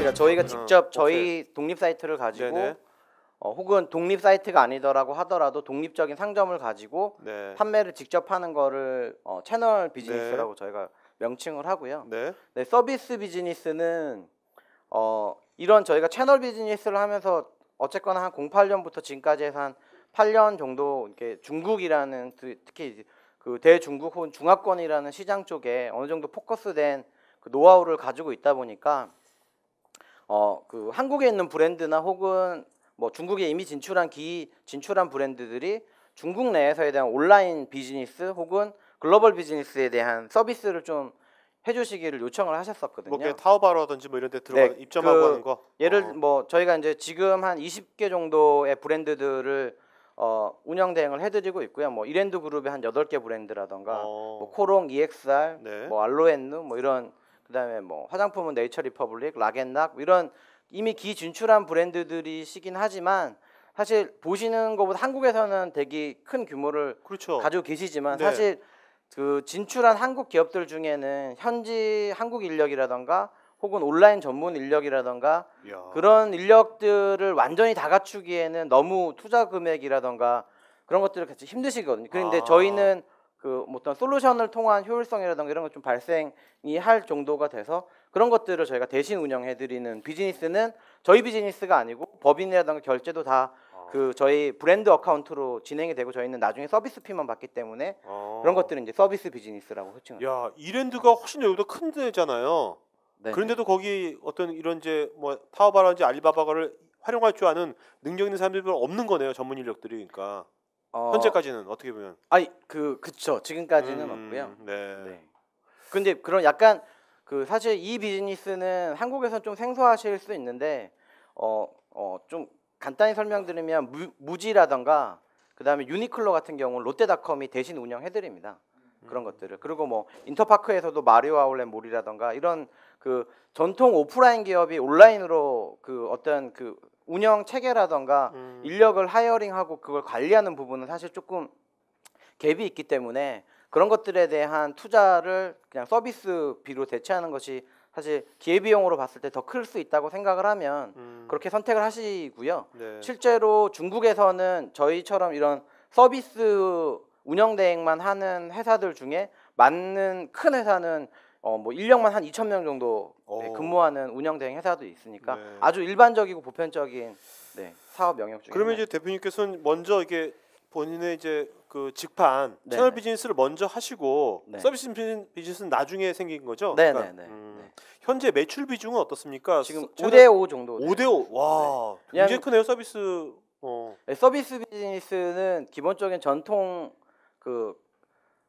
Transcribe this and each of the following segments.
그러니까 저희가 직접 저희 오케이. 독립 사이트를 가지고 네네. 혹은 독립 사이트가 아니더라고 하더라도 독립적인 상점을 가지고 네. 판매를 직접 하는 거를 채널 비즈니스라고 저희가 명칭을 하고요. 네. 네, 서비스 비즈니스는 이런 저희가 채널 비즈니스를 하면서 어쨌거나 한 08년부터 지금까지 해서 한 8년 정도 이렇게 중국이라는 특히 그 대중국 혹은 중화권이라는 시장 쪽에 어느 정도 포커스된 그 노하우를 가지고 있다 보니까 그 한국에 있는 브랜드나 혹은 뭐 중국에 이미 진출한 브랜드들이 중국 내에서에 대한 온라인 비즈니스 혹은 글로벌 비즈니스에 대한 서비스를 좀 해주시기를 요청을 하셨었거든요. 뭐 타오바오라든지 뭐 이런 데 들어가 입점하고 하는 거. 예를 뭐 저희가 이제 지금 한 20개 정도의 브랜드들을 운영 대행을 해드리고 있고요. 뭐 이랜드 그룹의 한 8개 브랜드라던가 뭐 코롱, EXR, 네. 뭐 알로엔누 뭐 이런 그다음에 뭐 화장품은 네이처 리퍼블릭, 락앤락 뭐 이런 이미 기진출한 브랜드들이시긴 하지만 사실 보시는 것보다 한국에서는 되게 큰 규모를 그렇죠. 가지고 계시지만 네. 사실 그 진출한 한국 기업들 중에는 현지 한국 인력이라던가 혹은 온라인 전문 인력이라던가 그런 인력들을 완전히 다 갖추기에는 너무 투자 금액이라던가 그런 것들을 같이 힘드시거든요. 그런데 저희는 그 어떤 솔루션을 통한 효율성이라던가 이런 것 좀 발생이 할 정도가 돼서 그런 것들을 저희가 대신 운영해드리는 비즈니스는 저희 비즈니스가 아니고 법인이라던가 결제도 다 그 저희 브랜드 어카운트로 진행이 되고 저희는 나중에 서비스 피만 받기 때문에 그런 것들은 이제 서비스 비즈니스라고 호칭을. 야, 이랜드가 훨씬 여기보다 큰 데잖아요. 네네. 그런데도 거기 어떤 이런 이제 뭐 타오바라든지 알리바바를 활용할 줄 아는 능력 있는 사람들이 별로 없는 거네요. 전문 인력들이. 그러니까 현재까지는 어떻게 보면. 그쵸. 지금까지는 없고요. 네. 네. 근데 그런 약간 그 사실 이 비즈니스는 한국에서는 좀 생소하실 수 있는데 좀 간단히 설명드리면 무지라던가 그다음에 유니클로 같은 경우는 롯데닷컴이 대신 운영해드립니다. 그런 것들을. 그리고 뭐 인터파크에서도 마리오 아울렛 몰이라던가 이런 그 전통 오프라인 기업이 온라인으로 그 어떤 그 운영 체계라던가 인력을 하이어링하고 그걸 관리하는 부분은 사실 조금 갭이 있기 때문에 그런 것들에 대한 투자를 그냥 서비스비로 대체하는 것이 사실 기회비용으로 봤을 때 더 클 수 있다고 생각을 하면 그렇게 선택을 하시고요. 네. 실제로 중국에서는 저희처럼 이런 서비스 운영 대행만 하는 회사들 중에 맞는 큰 회사는 뭐 인력만 한 2,000명 정도 근무하는 운영 대행 회사도 있으니까 아주 일반적이고 보편적인 사업 영역 중에. 그러면 이제 대표님께서는 먼저 이게 본인의 이제 그 직판 채널 비즈니스를 먼저 하시고 서비스 비즈니스는 나중에 생긴 거죠? 네네네. 그러니까, 현재 매출 비중은 어떻습니까? 지금 5대5 정도. 5대5. 와, 굉장히 크네요 서비스. 서비스 비즈니스는 기본적인 전통 그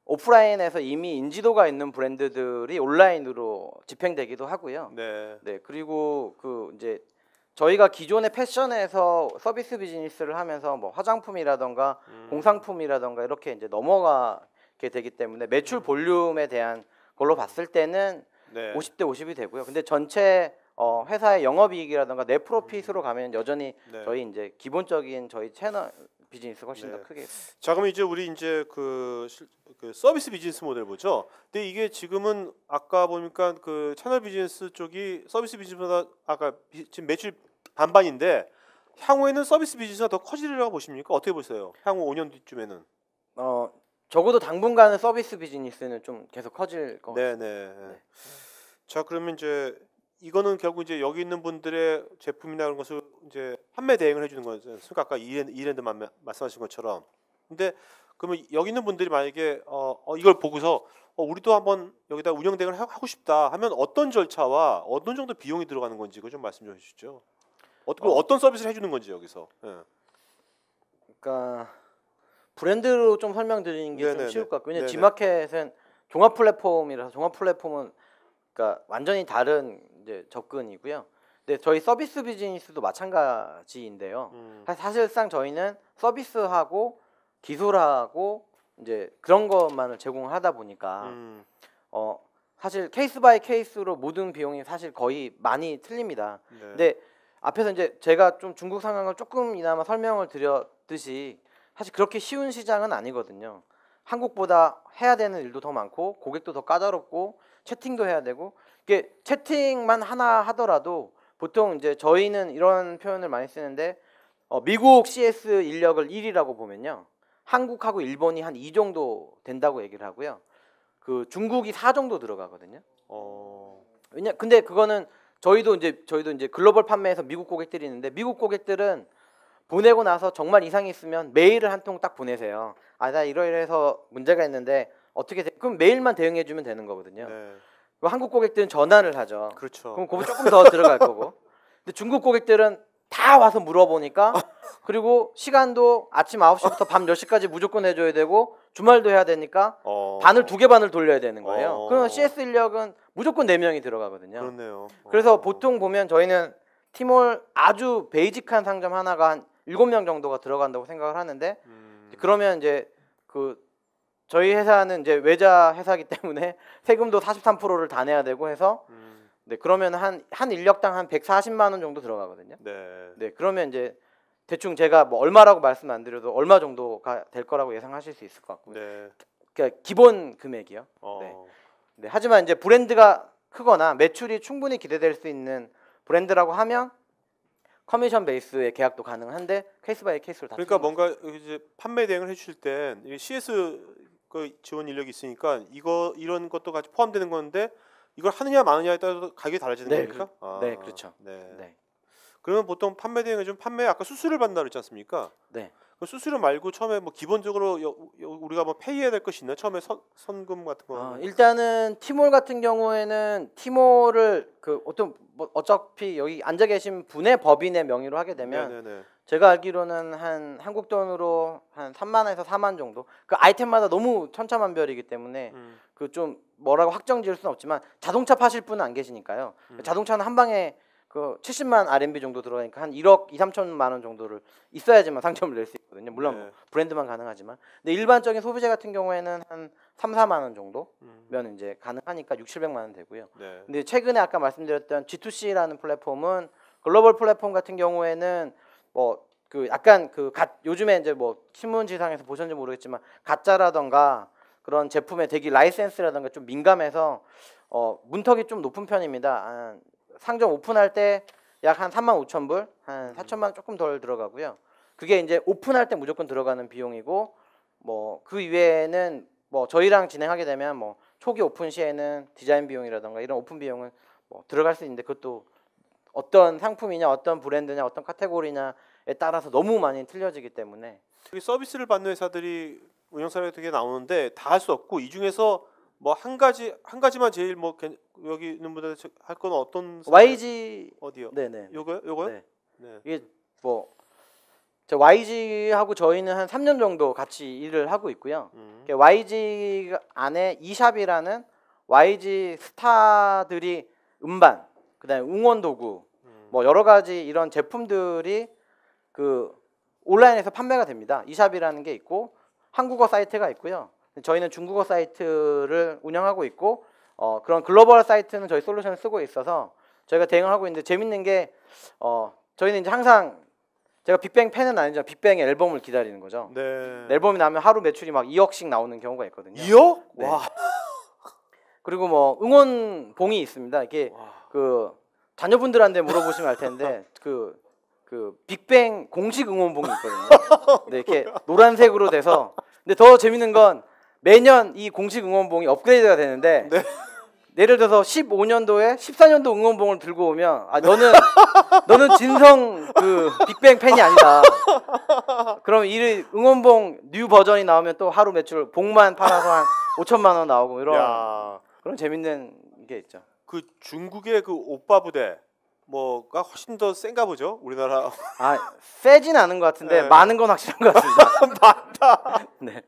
오프라인에서 이미 인지도가 있는 브랜드들이 온라인으로 집행되기도 하고요. 네. 그리고 그 이제 저희가 기존의 패션에서 서비스 비즈니스를 하면서 뭐 화장품이라던가 공산품이라던가 이렇게 이제 넘어가게 되기 때문에 매출 볼륨에 대한 걸로 봤을 때는 50대 50이 되고요. 근데 전체 회사의 영업이익이라던가 net 프로핏으로 가면 여전히 저희 이제 기본적인 저희 채널 비즈니스가 훨씬 더 크게. 자, 그럼 이제 우리 이제 그 서비스 비즈니스 모델 보죠. 근데 이게 지금은 아까 보니까 그 채널 비즈니스 쪽이 서비스 비즈니스보다 아까 지금 매출 반반인데 향후에는 서비스 비즈니스가 더 커지리라고 보십니까? 어떻게 보세요? 향후 5년 뒤쯤에는? 적어도 당분간은 서비스 비즈니스는 좀 계속 커질 것 같습니다. 네. 자, 그러면 이제 이거는 결국 이제 여기 있는 분들의 제품이나 그런 것을 이제 판매 대행을 해주는 거죠. 아까 이랜드만 말씀하신 것처럼. 근데 그러면 여기 있는 분들이 만약에 이걸 보고서 우리도 한번 여기다 운영 대행을 하고 싶다 하면 어떤 절차와 어떤 정도 비용이 들어가는 건지 그거 좀 말씀 좀 해주시죠. 어떤 서비스를 해주는 건지 여기서. 그러니까 브랜드로 좀 설명드리는 게 좀 쉬울 것 같고요. 왜냐면 G마켓은 종합 플랫폼이라서 종합 플랫폼은 그러니까 완전히 다른 이제 접근이고요. 근데 저희 서비스 비즈니스도 마찬가지인데요. 사실상 저희는 서비스하고 기술하고 이제 그런 것만을 제공하다 보니까 사실 케이스 바이 케이스로 모든 비용이 사실 거의 많이 틀립니다. 근데 앞에서 이제 제가 좀 중국 상황을 조금이나마 설명을 드렸듯이 사실 그렇게 쉬운 시장은 아니거든요. 한국보다 해야 되는 일도 더 많고 고객도 더 까다롭고 채팅도 해야 되고 이게 채팅만 하나 하더라도 보통 이제 저희는 이런 표현을 많이 쓰는데 미국 CS 인력을 1위라고 보면요. 한국하고 일본이 한 2 정도 된다고 얘기를 하고요. 그 중국이 4 정도 들어가거든요. 근데 그거는 저희도 이제 글로벌 판매에서 미국 고객들이 있는데 미국 고객들은 보내고 나서 정말 이상이 있으면 메일을 한 통 딱 보내세요. 아, 나 이러이러해서 문제가 있는데 어떻게 그럼 메일만 대응해 주면 되는 거거든요. 네. 한국 고객들은 전화를 하죠. 그렇죠. 그럼 그거 조금 더 들어갈 거고. 근데 중국 고객들은 다 와서 물어보니까 그리고 시간도 아침 9시부터 밤 10시까지 무조건 해줘야 되고 주말도 해야 되니까 반을 2개 반을 돌려야 되는 거예요. 그러면 CS 인력은 무조건 4명이 들어가거든요. 그렇네요. 그래서 보통 보면 저희는 티몰 아주 베이직한 상점 하나가 한 7명 정도가 들어간다고 생각을 하는데 그러면 이제 그 저희 회사는 이제 외자 회사이기 때문에 세금도 43%를 다 내야 되고 해서 네, 그러면 한 인력당 한 140만 원 정도 들어가거든요. 네, 그러면 이제 대충 제가 뭐 얼마라고 말씀 안 드려도 얼마 정도가 될 거라고 예상하실 수 있을 것 같고요. 네. 그러니까 기본 금액이요. 네. 네, 하지만 이제 브랜드가 크거나 매출이 충분히 기대될 수 있는 브랜드라고 하면 커미션 베이스의 계약도 가능한데 케이스 바이 케이스로 다. 그러니까 뭔가 이제 판매 대행을 해주실 땐 CS 그 지원 인력이 있으니까 이런 것도 같이 포함되는 건데 이걸 하느냐 마느냐에 따라서 가격이 달라지는 네, 겁니까? 네, 그렇죠. 네. 네. 그러면 보통 판매 대행은 좀 판매 아까 수수료를 받는다 그랬지 않습니까? 네. 그 수수료 말고 처음에 뭐 기본적으로 우리가 뭐 페이해야 될 것이 있나? 처음에 선금 같은 거. 일단은 티몰 같은 경우에는 티몰을 그 뭐 어차피 여기 앉아 계신 분의 법인의 명의로 하게 되면 네네네. 제가 알기로는 한 한국 돈으로 한 3만에서 4만 정도. 그 아이템마다 너무 천차만별이기 때문에 그 좀 뭐라고 확정 지을 수는 없지만 자동차 파실 분은 안 계시니까요. 자동차는 한 방에 그 70만 RMB 정도 들어가니까 한 1억 2, 3천만 원 정도를 있어야지만 상점을 낼 수 있거든요. 물론 네. 뭐 브랜드만 가능하지만. 근데 일반적인 소비자 같은 경우에는 한 3, 4만 원 정도면 이제 가능하니까 6, 700만 원 되고요. 네. 근데 최근에 아까 말씀드렸던 G2C라는 플랫폼은 글로벌 플랫폼 같은 경우에는 뭐 그 약간 그 요즘에 이제 뭐 신문지상에서 보셨는지 모르겠지만 가짜라던가 그런 제품의 대기 라이센스라던가 좀 민감해서 문턱이 좀 높은 편입니다. 상점 오픈할 때 약 한 35,000불, 한 4천만 원 조금 덜 들어가고요. 그게 이제 오픈할 때 무조건 들어가는 비용이고 뭐 그 이외에는 뭐 저희랑 진행하게 되면 뭐 초기 오픈 시에는 디자인 비용이라던가 이런 오픈 비용은 뭐 들어갈 수 있는데 그것도 어떤 상품이냐, 어떤 브랜드냐, 어떤 카테고리냐에 따라서 너무 많이 틀려지기 때문에 여기 서비스를 받는 회사들이 운영 사례가 되게 나오는데 다 할 수 없고 이 중에서 뭐 한 가지만 제일 뭐 여기 있는 분들 할 건 어떤 YG 어디요? 네네. 요거요? 네. 네. 이게 뭐 YG하고 저희는 한 3년 정도 같이 일을 하고 있고요. YG 안에 e샵이라는 YG 스타들이 음반, 그다음에 응원 도구, 뭐 여러 가지 이런 제품들이 그 온라인에서 판매가 됩니다. e샵이라는 게 있고 한국어 사이트가 있고요. 저희는 중국어 사이트를 운영하고 있고 그런 글로벌 사이트는 저희 솔루션을 쓰고 있어서 저희가 대응을 하고 있는데 재밌는 게 저희는 이제 항상 제가 빅뱅 팬은 아니지만 빅뱅의 앨범을 기다리는 거죠. 네. 앨범이 나오면 하루 매출이 막 2억씩 나오는 경우가 있거든요. 2억? 네. 와. 그리고 뭐 응원봉이 있습니다. 이게 그 자녀분들한테 물어보시면 알 텐데 그 빅뱅 공식 응원봉이 있거든요. 네, 이렇게 노란색으로 돼서. 근데 더 재밌는 건 매년 이 공식 응원봉이 업그레이드가 되는데 네. 예를 들어서 15년도에 14년도 응원봉을 들고 오면 너는 진성 그 빅뱅 팬이 아니다. 그럼 이 응원봉 뉴 버전이 나오면 또 하루 매출 봉만 팔아서 한 5천만 원 나오고 이런 그런 재밌는 게 있죠. 그 중국의 그 오빠 부대 뭐가 훨씬 더 센가 보죠, 우리나라. 세진 않은 것 같은데 네. 많은 건 확실한 것 같습니다. 맞다. 네.